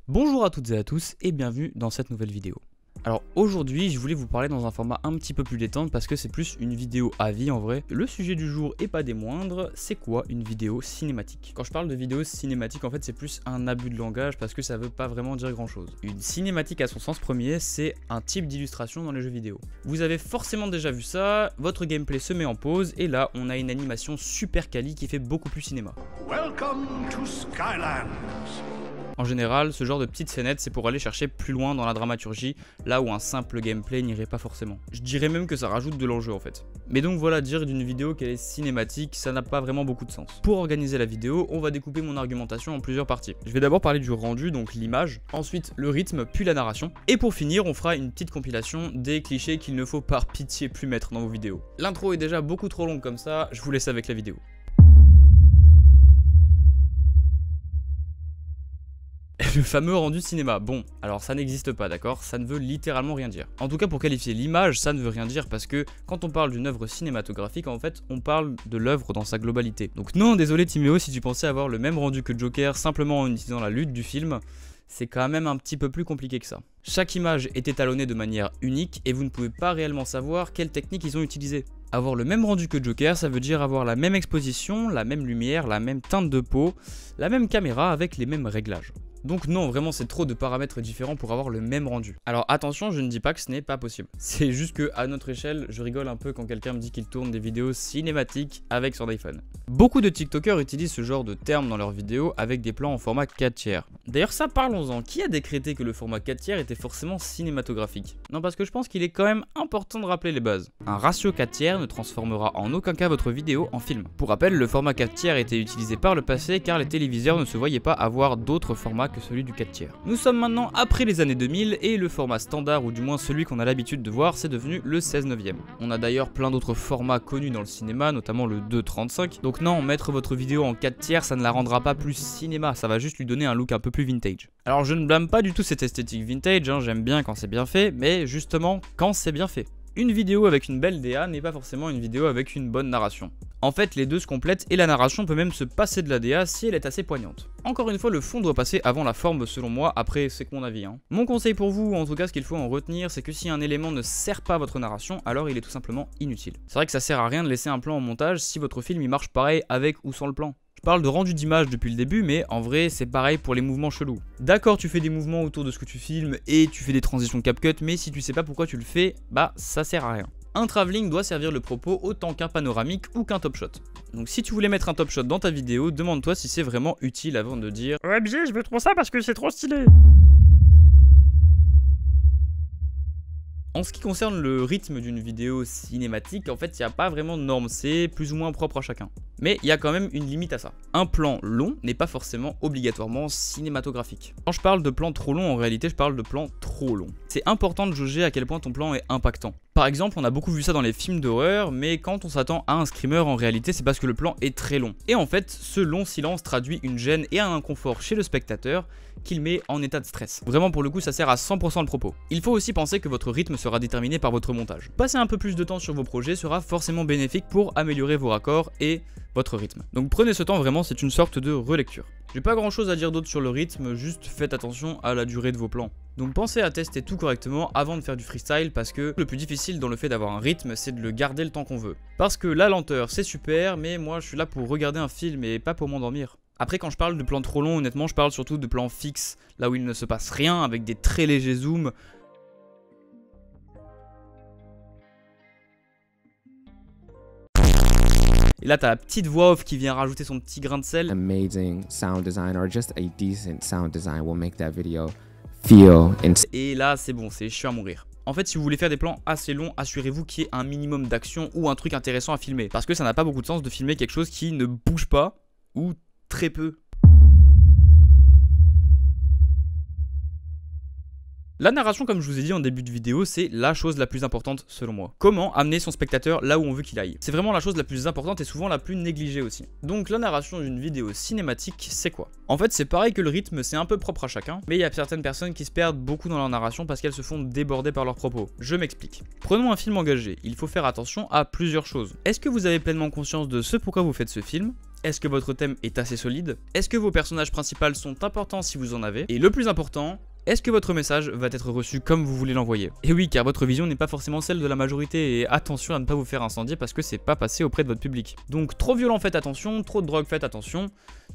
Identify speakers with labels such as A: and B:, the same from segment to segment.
A: Bonjour à toutes et à tous et bienvenue dans cette nouvelle vidéo. Alors aujourd'hui je voulais vous parler dans un format un petit peu plus détente parce que c'est plus une vidéo avis en vrai. Le sujet du jour et pas des moindres, c'est quoi une vidéo cinématique? Quand je parle de vidéo cinématique en fait c'est plus un abus de langage parce que ça veut pas vraiment dire grand chose. Une cinématique à son sens premier c'est un type d'illustration dans les jeux vidéo. Vous avez forcément déjà vu ça, votre gameplay se met en pause et là on a une animation super quali qui fait beaucoup plus cinéma.
B: Welcome to Skylands.
A: En général, ce genre de petites scénettes, c'est pour aller chercher plus loin dans la dramaturgie, là où un simple gameplay n'irait pas forcément. Je dirais même que ça rajoute de l'enjeu en fait. Mais donc voilà, dire d'une vidéo qu'elle est cinématique, ça n'a pas vraiment beaucoup de sens. Pour organiser la vidéo, on va découper mon argumentation en plusieurs parties. Je vais d'abord parler du rendu, donc l'image, ensuite le rythme, puis la narration. Et pour finir, on fera une petite compilation des clichés qu'il ne faut par pitié plus mettre dans vos vidéos. L'intro est déjà beaucoup trop longue comme ça, je vous laisse avec la vidéo. Le fameux rendu cinéma. Bon, alors ça n'existe pas, d'accord? Ça ne veut littéralement rien dire. En tout cas, pour qualifier l'image, ça ne veut rien dire parce que quand on parle d'une œuvre cinématographique, en fait, on parle de l'œuvre dans sa globalité. Donc non, désolé Timéo si tu pensais avoir le même rendu que Joker simplement en utilisant la lutte du film, c'est quand même un petit peu plus compliqué que ça. Chaque image est étalonnée de manière unique et vous ne pouvez pas réellement savoir quelle technique ils ont utilisée. Avoir le même rendu que Joker, ça veut dire avoir la même exposition, la même lumière, la même teinte de peau, la même caméra avec les mêmes réglages. Donc non, vraiment c'est trop de paramètres différents pour avoir le même rendu. Alors attention, je ne dis pas que ce n'est pas possible. C'est juste que à notre échelle, je rigole un peu quand quelqu'un me dit qu'il tourne des vidéos cinématiques avec son iPhone. Beaucoup de TikTokers utilisent ce genre de termes dans leurs vidéos avec des plans en format 4/3. D'ailleurs ça, parlons-en. Qui a décrété que le format 4/3 était forcément cinématographique? Non, parce que je pense qu'il est quand même important de rappeler les bases. Un ratio 4/3 ne transformera en aucun cas votre vidéo en film. Pour rappel, le format 4/3 était utilisé par le passé car les téléviseurs ne se voyaient pas avoir d'autres formats que celui du 4/3. Nous sommes maintenant après les années 2000 et le format standard, ou du moins celui qu'on a l'habitude de voir, c'est devenu le 16/9. On a d'ailleurs plein d'autres formats connus dans le cinéma, notamment le 2.35. Donc non, mettre votre vidéo en 4/3, ça ne la rendra pas plus cinéma, ça va juste lui donner un look un peu plus vintage. Alors je ne blâme pas du tout cette esthétique vintage, hein, j'aime bien quand c'est bien fait, mais justement quand c'est bien fait. Une vidéo avec une belle DA n'est pas forcément une vidéo avec une bonne narration. En fait, les deux se complètent et la narration peut même se passer de la DA si elle est assez poignante. Encore une fois, le fond doit passer avant la forme selon moi, après c'est que mon avis. Mon conseil pour vous, en tout cas ce qu'il faut en retenir, c'est que si un élément ne sert pas à votre narration, alors il est tout simplement inutile. C'est vrai que ça sert à rien de laisser un plan en montage si votre film il marche pareil avec ou sans le plan. Je parle de rendu d'image depuis le début, mais en vrai c'est pareil pour les mouvements chelous. D'accord, tu fais des mouvements autour de ce que tu filmes et tu fais des transitions CapCut, mais si tu sais pas pourquoi tu le fais, bah ça sert à rien. Un travelling doit servir le propos autant qu'un panoramique ou qu'un top shot. Donc si tu voulais mettre un top shot dans ta vidéo, demande-toi si c'est vraiment utile avant de dire
C: OMG, je veux trop ça parce que c'est trop stylé.
A: En ce qui concerne le rythme d'une vidéo cinématique, en fait il n'y a pas vraiment de norme, c'est plus ou moins propre à chacun. Mais il y a quand même une limite à ça. Un plan long n'est pas forcément obligatoirement cinématographique. Quand je parle de plan trop long, en réalité je parle de plan trop long. C'est important de jauger à quel point ton plan est impactant. Par exemple, on a beaucoup vu ça dans les films d'horreur, mais quand on s'attend à un screamer, en réalité c'est parce que le plan est très long. Et en fait, ce long silence traduit une gêne et un inconfort chez le spectateur qu'il met en état de stress. Vraiment pour le coup ça sert à 100% le propos. Il faut aussi penser que votre rythme sera déterminé par votre montage. Passer un peu plus de temps sur vos projets sera forcément bénéfique pour améliorer vos raccords et votre rythme. Donc prenez ce temps vraiment, c'est une sorte de relecture. J'ai pas grand chose à dire d'autre sur le rythme, juste faites attention à la durée de vos plans. Donc pensez à tester tout correctement avant de faire du freestyle parce que le plus difficile dans le fait d'avoir un rythme, c'est de le garder le temps qu'on veut. Parce que la lenteur c'est super, mais moi je suis là pour regarder un film et pas pour m'endormir. Après quand je parle de plans trop longs, honnêtement je parle surtout de plans fixes, là où il ne se passe rien, avec des très légers zooms. Et là, t'as la petite voix off qui vient rajouter son petit grain de sel.
D: Amazing sound design or just a decent sound design will make that video feel
A: Et là, c'est bon, c'est chiant à mourir. En fait, si vous voulez faire des plans assez longs, assurez-vous qu'il y ait un minimum d'action ou un truc intéressant à filmer. Parce que ça n'a pas beaucoup de sens de filmer quelque chose qui ne bouge pas ou très peu. La narration, comme je vous ai dit en début de vidéo, c'est la chose la plus importante selon moi. Comment amener son spectateur là où on veut qu'il aille? C'est vraiment la chose la plus importante et souvent la plus négligée aussi. Donc la narration d'une vidéo cinématique, c'est quoi? En fait, c'est pareil que le rythme, c'est un peu propre à chacun, mais il y a certaines personnes qui se perdent beaucoup dans leur narration parce qu'elles se font déborder par leurs propos. Je m'explique. Prenons un film engagé, il faut faire attention à plusieurs choses. Est-ce que vous avez pleinement conscience de ce pourquoi vous faites ce film? Est-ce que votre thème est assez solide? Est-ce que vos personnages principaux sont importants si vous en avez? Et le plus important, est-ce que votre message va être reçu comme vous voulez l'envoyer? Et oui, car votre vision n'est pas forcément celle de la majorité, et attention à ne pas vous faire incendier parce que c'est pas passé auprès de votre public. Donc trop violent, faites attention, trop de drogue, faites attention,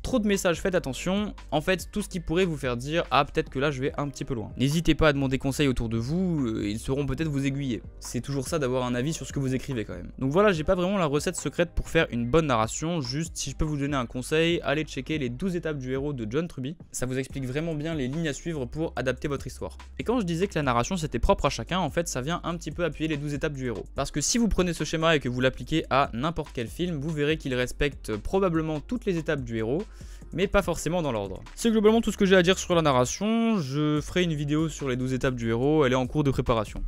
A: trop de messages, faites attention. En fait, tout ce qui pourrait vous faire dire « Ah, peut-être que là je vais un petit peu loin ». N'hésitez pas à demander conseil autour de vous, ils sauront peut-être vous aiguiller. C'est toujours ça d'avoir un avis sur ce que vous écrivez quand même. Donc voilà, j'ai pas vraiment la recette secrète pour faire une bonne narration, juste si je peux vous donner un conseil, allez checker les 12 étapes du héros de John Truby. Ça vous explique vraiment bien les lignes à suivre pour adapter votre histoire. Et quand je disais que la narration c'était propre à chacun, en fait ça vient un petit peu appuyer les 12 étapes du héros. Parce que si vous prenez ce schéma et que vous l'appliquez à n'importe quel film, vous verrez qu'il respecte probablement toutes les étapes du héros, mais pas forcément dans l'ordre. C'est globalement tout ce que j'ai à dire sur la narration, je ferai une vidéo sur les 12 étapes du héros, elle est en cours de préparation.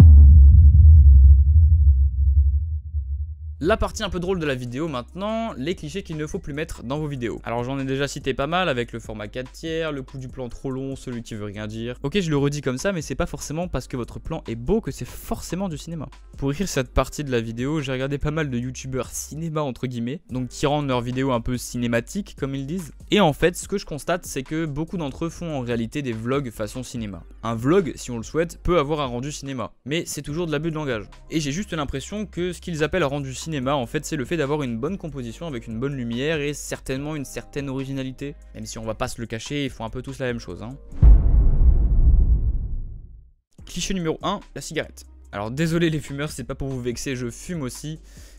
A: La partie un peu drôle de la vidéo maintenant, les clichés qu'il ne faut plus mettre dans vos vidéos. Alors j'en ai déjà cité pas mal avec le format 4/3, le coup du plan trop long, celui qui veut rien dire. Ok, je le redis comme ça, mais c'est pas forcément parce que votre plan est beau que c'est forcément du cinéma. Pour écrire cette partie de la vidéo, j'ai regardé pas mal de youtubeurs cinéma entre guillemets, donc qui rendent leurs vidéos un peu cinématiques comme ils disent. Et en fait, ce que je constate, c'est que beaucoup d'entre eux font en réalité des vlogs façon cinéma. Un vlog, si on le souhaite, peut avoir un rendu cinéma, mais c'est toujours de l'abus de langage. Et j'ai juste l'impression que ce qu'ils appellent un rendu cinéma, en fait c'est le fait d'avoir une bonne composition avec une bonne lumière et certainement une certaine originalité. Même si on va pas se le cacher, ils font un peu tous la même chose. Cliché numéro 1, la cigarette. Alors désolé les fumeurs, c'est pas pour vous vexer, je fume aussi.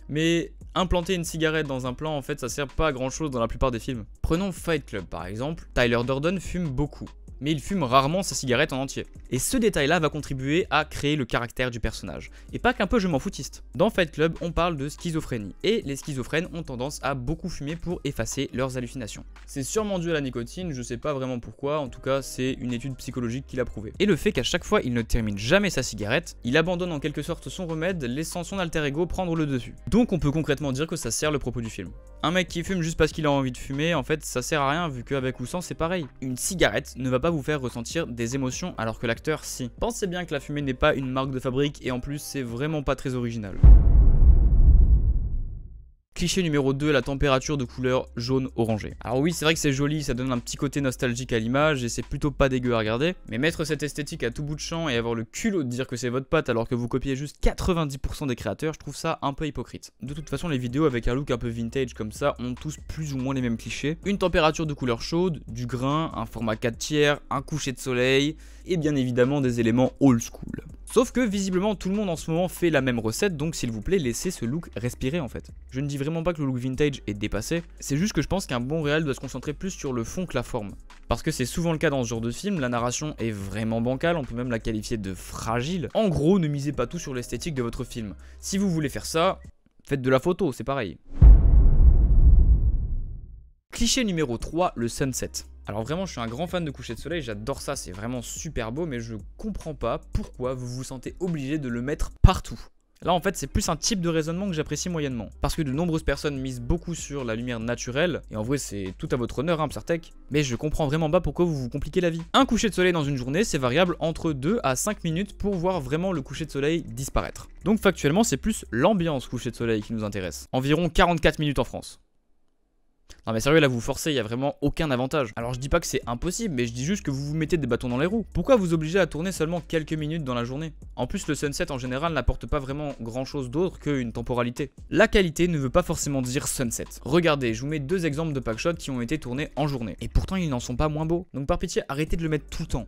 A: Mais implanter une cigarette dans un plan, en fait ça sert pas à grand chose dans la plupart des films. Prenons Fight Club par exemple, Tyler Durden fume beaucoup, mais il fume rarement sa cigarette en entier. Et ce détail-là va contribuer à créer le caractère du personnage. Et pas qu'un peu je m'en foutiste. Dans Fight Club, on parle de schizophrénie, et les schizophrènes ont tendance à beaucoup fumer pour effacer leurs hallucinations. C'est sûrement dû à la nicotine, je sais pas vraiment pourquoi, en tout cas c'est une étude psychologique qui l'a prouvé. Et le fait qu'à chaque fois il ne termine jamais sa cigarette, il abandonne en quelque sorte son remède, laissant son alter ego prendre le dessus. Donc on peut concrètement dire que ça sert le propos du film. Un mec qui fume juste parce qu'il a envie de fumer, en fait ça sert à rien vu qu'avec ou sans c'est pareil. Une cigarette ne va pas vous faire ressentir des émotions alors que l'acteur si. Pensez bien que la fumée n'est pas une marque de fabrique et en plus c'est vraiment pas très original. Cliché numéro 2, la température de couleur jaune-orangé. Alors oui, c'est vrai que c'est joli, ça donne un petit côté nostalgique à l'image et c'est plutôt pas dégueu à regarder. Mais mettre cette esthétique à tout bout de champ et avoir le culot de dire que c'est votre patte alors que vous copiez juste 90% des créateurs, je trouve ça un peu hypocrite. De toute façon, les vidéos avec un look un peu vintage comme ça ont tous plus ou moins les mêmes clichés. Une température de couleur chaude, du grain, un format 4/3, un coucher de soleil et bien évidemment des éléments old school. Sauf que visiblement tout le monde en ce moment fait la même recette, donc s'il vous plaît laissez ce look respirer en fait. Je ne dis vraiment pas que le look vintage est dépassé, c'est juste que je pense qu'un bon réal doit se concentrer plus sur le fond que la forme. Parce que c'est souvent le cas dans ce genre de film, la narration est vraiment bancale, on peut même la qualifier de fragile. En gros, ne misez pas tout sur l'esthétique de votre film. Si vous voulez faire ça, faites de la photo, c'est pareil. Cliché numéro 3, le sunset. Alors vraiment je suis un grand fan de coucher de soleil, j'adore ça, c'est vraiment super beau, mais je comprends pas pourquoi vous vous sentez obligé de le mettre partout. Là en fait c'est plus un type de raisonnement que j'apprécie moyennement. Parce que de nombreuses personnes misent beaucoup sur la lumière naturelle, et en vrai c'est tout à votre honneur Psartech, mais je comprends vraiment pas pourquoi vous vous compliquez la vie. Un coucher de soleil dans une journée c'est variable entre 2 à 5 minutes pour voir vraiment le coucher de soleil disparaître. Donc factuellement c'est plus l'ambiance coucher de soleil qui nous intéresse. Environ 44 minutes en France. Non mais sérieux là vous forcez, il y a vraiment aucun avantage. Alors je dis pas que c'est impossible, mais je dis juste que vous vous mettez des bâtons dans les roues. Pourquoi vous obliger à tourner seulement quelques minutes dans la journée? En plus le sunset en général n'apporte pas vraiment grand chose d'autre qu'une temporalité. La qualité ne veut pas forcément dire sunset. Regardez, je vous mets 2 exemples de packshots qui ont été tournés en journée. Et pourtant ils n'en sont pas moins beaux. Donc par pitié arrêtez de le mettre tout le temps.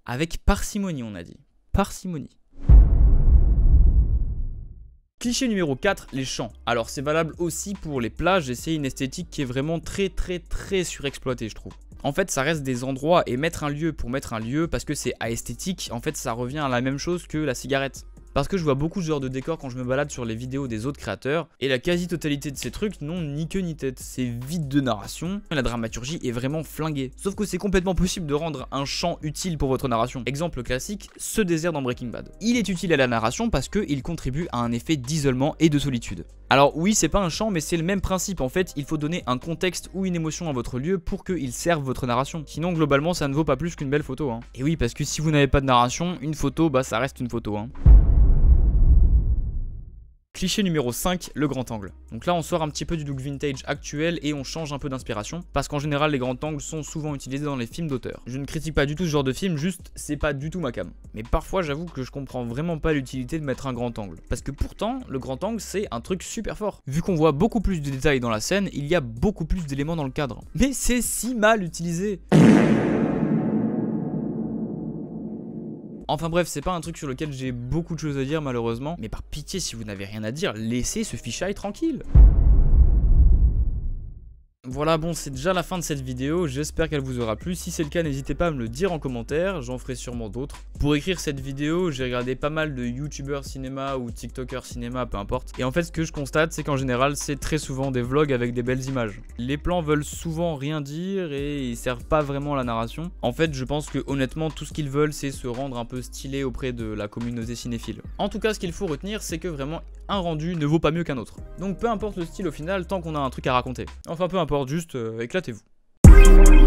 A: Avec parcimonie on a dit. Parcimonie. Cliché numéro 4, les champs. Alors c'est valable aussi pour les plages et c'est une esthétique qui est vraiment très surexploitée je trouve. En fait ça reste des endroits et mettre un lieu pour mettre un lieu parce que c'est esthétique, en fait ça revient à la même chose que la cigarette. Parce que je vois beaucoup ce genre de décor quand je me balade sur les vidéos des autres créateurs, et la quasi-totalité de ces trucs n'ont ni queue ni tête. C'est vide de narration, la dramaturgie est vraiment flinguée. Sauf que c'est complètement possible de rendre un champ utile pour votre narration. Exemple classique, ce désert dans Breaking Bad. Il est utile à la narration parce qu'il contribue à un effet d'isolement et de solitude. Alors oui, c'est pas un champ, mais c'est le même principe. En fait, il faut donner un contexte ou une émotion à votre lieu pour qu'il serve votre narration. Sinon, globalement, ça ne vaut pas plus qu'une belle photo. Et oui, parce que si vous n'avez pas de narration, une photo, bah ça reste une photo. Cliché numéro 5, le grand angle. Donc là on sort un petit peu du look vintage actuel et on change un peu d'inspiration, parce qu'en général les grands angles sont souvent utilisés dans les films d'auteur. Je ne critique pas du tout ce genre de film, juste c'est pas du tout ma cam. Mais parfois j'avoue que je comprends vraiment pas l'utilité de mettre un grand angle, parce que pourtant le grand angle c'est un truc super fort. Vu qu'on voit beaucoup plus de détails dans la scène, il y a beaucoup plus d'éléments dans le cadre. Mais c'est si mal utilisé. Enfin bref, c'est pas un truc sur lequel j'ai beaucoup de choses à dire malheureusement, mais par pitié si vous n'avez rien à dire, laissez ce fichaille tranquille. Voilà, bon, c'est déjà la fin de cette vidéo, j'espère qu'elle vous aura plu. Si c'est le cas, n'hésitez pas à me le dire en commentaire, j'en ferai sûrement d'autres. Pour écrire cette vidéo, j'ai regardé pas mal de youtubeurs cinéma ou tiktokers cinéma, peu importe. Et en fait, ce que je constate, c'est qu'en général, c'est très souvent des vlogs avec des belles images. Les plans veulent souvent rien dire et ils servent pas vraiment à la narration. En fait, je pense que honnêtement, tout ce qu'ils veulent, c'est se rendre un peu stylé auprès de la communauté cinéphile. En tout cas, ce qu'il faut retenir, c'est que vraiment, un rendu ne vaut pas mieux qu'un autre. Donc peu importe le style au final, tant qu'on a un truc à raconter. Enfin peu importe, juste éclatez-vous.